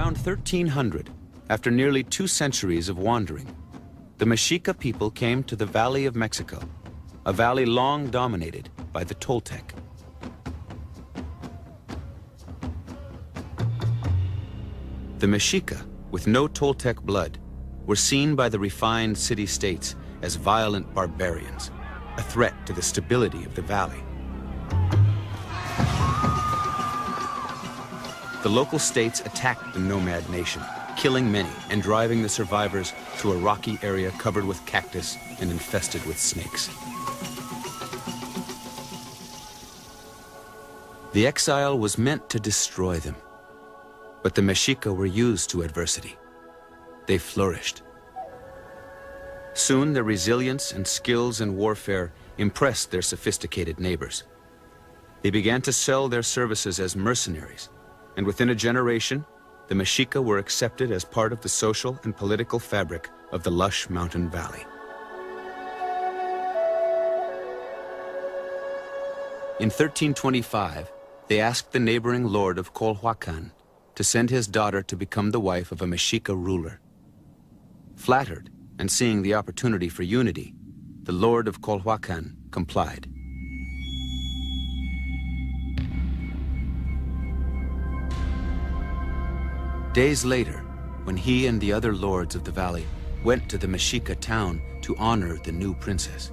Around 1300, after nearly 2 centuries of wandering, the Mexica people came to the Valley of Mexico, a valley long dominated by the Toltec. The Mexica, with no Toltec blood, were seen by the refined city-states as violent barbarians, a threat to the stability of the valley. The local states attacked the nomad nation, killing many and driving the survivors to a rocky area covered with cactus and infested with snakes. The exile was meant to destroy them, but the Mexica were used to adversity. They flourished. Soon their resilience and skills in warfare impressed their sophisticated neighbors. They began to sell their services as mercenaries, and within a generation, the Mexica were accepted as part of the social and political fabric of the lush mountain valley. In 1325, they asked the neighboring lord of Colhuacan to send his daughter to become the wife of a Mexica ruler. Flattered and seeing the opportunity for unity, the lord of Colhuacan complied. Days later, when he and the other lords of the valley went to the Mexica town to honor the new princess,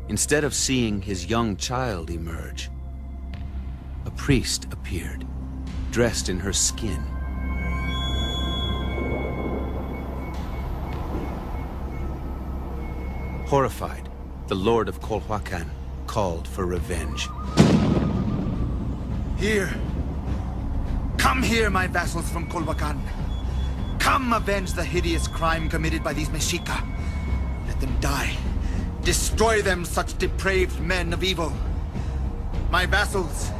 instead of seeing his young child emerge, a priest appeared, dressed in her skin. Horrified, the lord of Colhuacan called for revenge. Here! Come here, my vassals from Colhuacan. Come avenge the hideous crime committed by these Mexica. Let them die. Destroy them, such depraved men of evil. My vassals,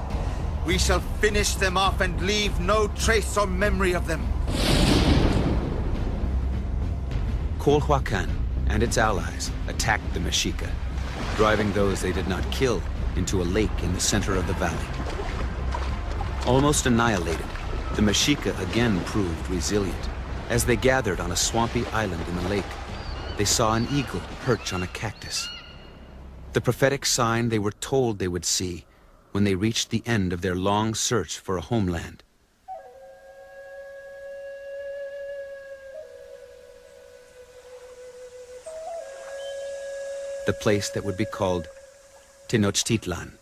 we shall finish them off and leave no trace or memory of them. Colhuacan and its allies attacked the Mexica, driving those they did not kill into a lake in the center of the valley. Almost annihilated, the Mexica again proved resilient. As they gathered on a swampy island in the lake, they saw an eagle perch on a cactus. The prophetic sign they were told they would see when they reached the end of their long search for a homeland. The place that would be called Tenochtitlan.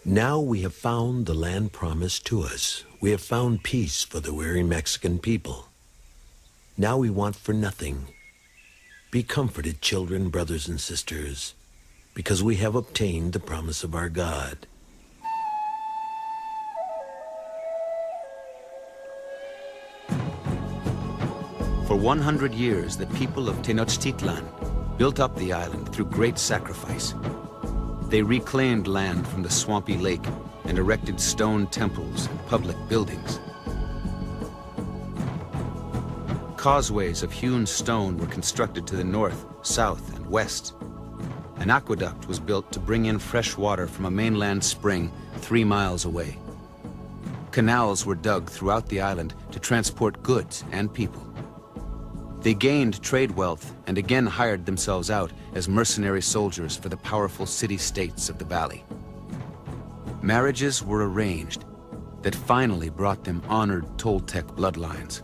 Now we have found the land promised to us. We have found peace for the weary Mexican people. Now we want for nothing. Be comforted, children, brothers and sisters, because we have obtained the promise of our God. For 100 years, the people of Tenochtitlan built up the island through great sacrifice. They reclaimed land from the swampy lake and erected stone temples and public buildings. Causeways of hewn stone were constructed to the north, south, and west. An aqueduct was built to bring in fresh water from a mainland spring 3 miles away. Canals were dug throughout the island to transport goods and people. They gained trade wealth and again hired themselves out as mercenary soldiers for the powerful city-states of the valley. Marriages were arranged that finally brought them honored Toltec bloodlines.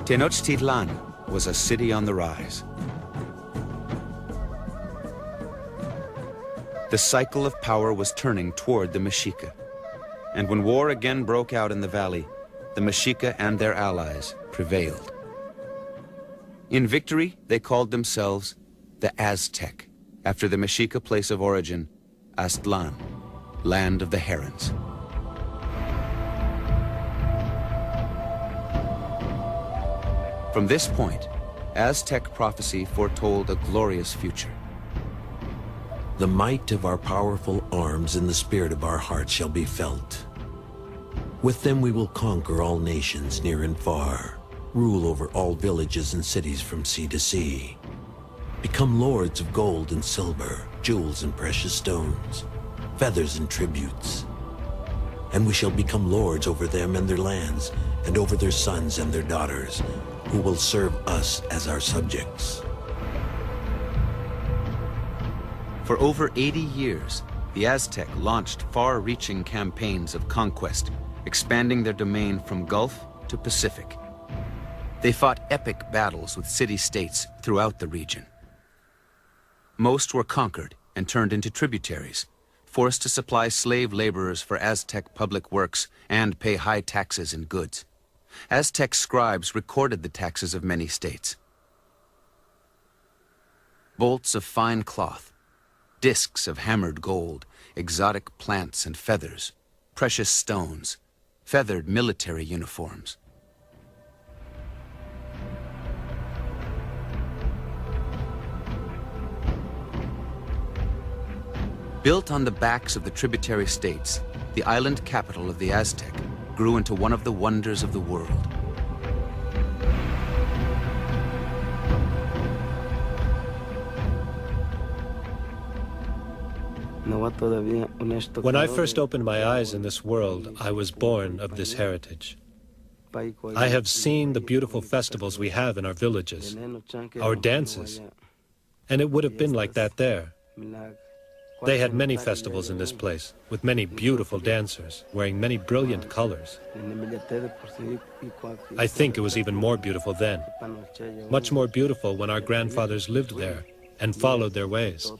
Tenochtitlan was a city on the rise. The cycle of power was turning toward the Mexica, and when war again broke out in the valley, the Mexica and their allies prevailed. In victory, they called themselves the Aztec, after the Mexica place of origin, Aztlan, land of the herons. From this point, Aztec prophecy foretold a glorious future. The might of our powerful arms and the spirit of our hearts shall be felt. With them we will conquer all nations near and far. Rule over all villages and cities from sea to sea. Become lords of gold and silver, jewels and precious stones, feathers and tributes. And we shall become lords over them and their lands, and over their sons and their daughters, who will serve us as our subjects. For over 80 years, the Aztec launched far-reaching campaigns of conquest, expanding their domain from Gulf to Pacific. They fought epic battles with city-states throughout the region. Most were conquered and turned into tributaries, forced to supply slave laborers for Aztec public works and pay high taxes and goods. Aztec scribes recorded the taxes of many states. Bolts of fine cloth, discs of hammered gold, exotic plants and feathers, precious stones, feathered military uniforms. Built on the backs of the tributary states, the island capital of the Aztec grew into one of the wonders of the world. When I first opened my eyes in this world, I was born of this heritage. I have seen the beautiful festivals we have in our villages, our dances, and it would have been like that there. They had many festivals in this place, with many beautiful dancers, wearing many brilliant colors. I think it was even more beautiful then, much more beautiful when our grandfathers lived there and followed their ways.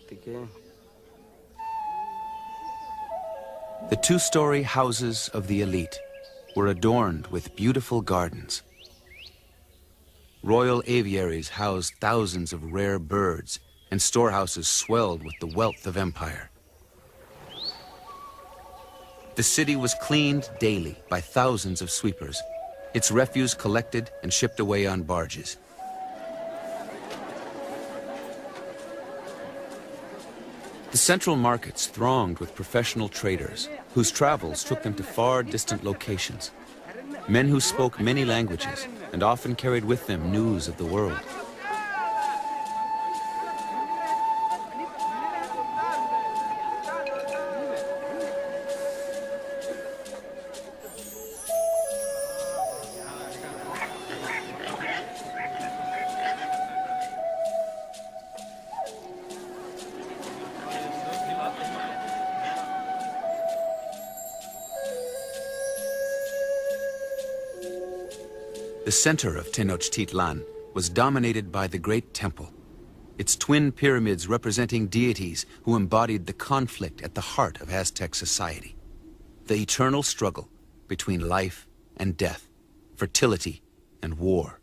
The two-story houses of the elite were adorned with beautiful gardens. Royal aviaries housed thousands of rare birds, and storehouses swelled with the wealth of empire. The city was cleaned daily by thousands of sweepers, its refuse collected and shipped away on barges. The central markets thronged with professional traders, whose travels took them to far distant locations. Men who spoke many languages and often carried with them news of the world. The center of Tenochtitlan was dominated by the Great Temple, its twin pyramids representing deities who embodied the conflict at the heart of Aztec society, the eternal struggle between life and death, fertility and war.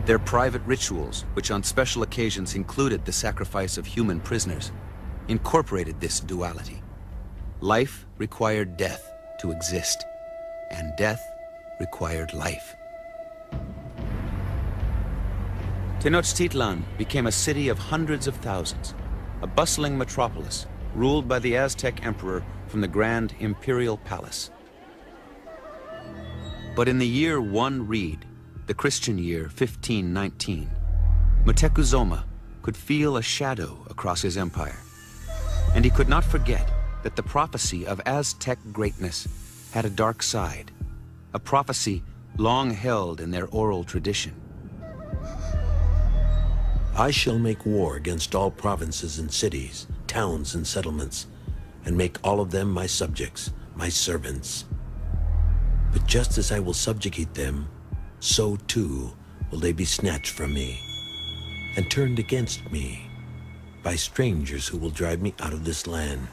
Their private rituals, which on special occasions included the sacrifice of human prisoners, incorporated this duality. Life required death to exist, and death required life. Tenochtitlan became a city of hundreds of thousands, a bustling metropolis ruled by the Aztec emperor from the grand imperial palace. But in the year 1 Reed, the Christian year 1519, Moctezuma could feel a shadow across his empire, and he could not forget that the prophecy of Aztec greatness had a dark side, a prophecy long held in their oral tradition. I shall make war against all provinces and cities, towns and settlements, and make all of them my subjects, my servants. But just as I will subjugate them, so too will they be snatched from me and turned against me by strangers who will drive me out of this land.